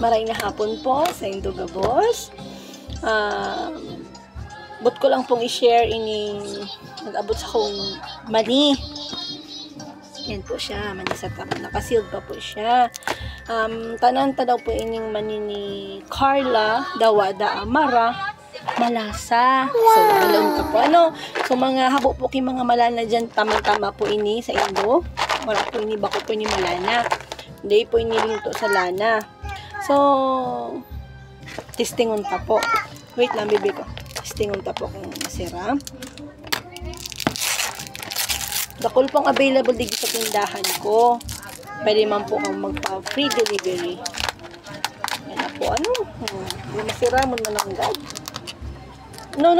Maray na hapon po sa Induga Boss. But ko lang pong i-share ining nag-abot sa kong mani. Yan po siya, mani sa tama. Nakasealed pa po siya. Tanan-ta daw po ining mani ni Carla Dawada Amara. Malasa. So, malon ka po. So, mga habo po kay mga malana dyan, tamang-tama po ini sa Indo. Wala po ini, bako po ini malana. Hindi po ini linto sa lana. So, testingon ta po. Wait lang, bibi ko. Testingon ta po kung masira. Dakol pong available dito sa tindahan ko. Pwede man po kang magpa-free delivery. Yan na po. Yung masira mo man ang guide. No.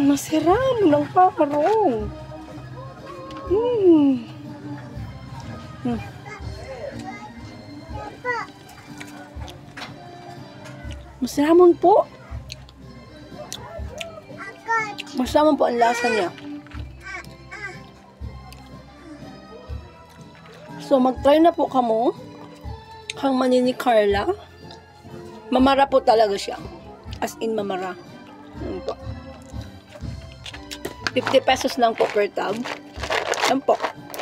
Masira mo ng paparong. Masaramon po. Masaramon po ang lasa niya. So, mag-try na po kamo. Kang mani ni Carla. Mamara po talaga siya. As in, mamara. Yan po. 50 pesos lang po per tub. Yan po.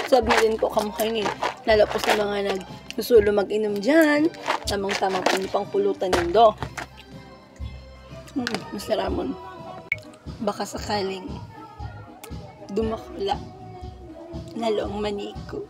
Sabi na din po kamukainin. Lalo po sa mga nagsusulo mag-inom dyan. Tamang-tamang po pang pulutan nindo. Masaramon. Baka sakaling dumakula lalo ang mani ko.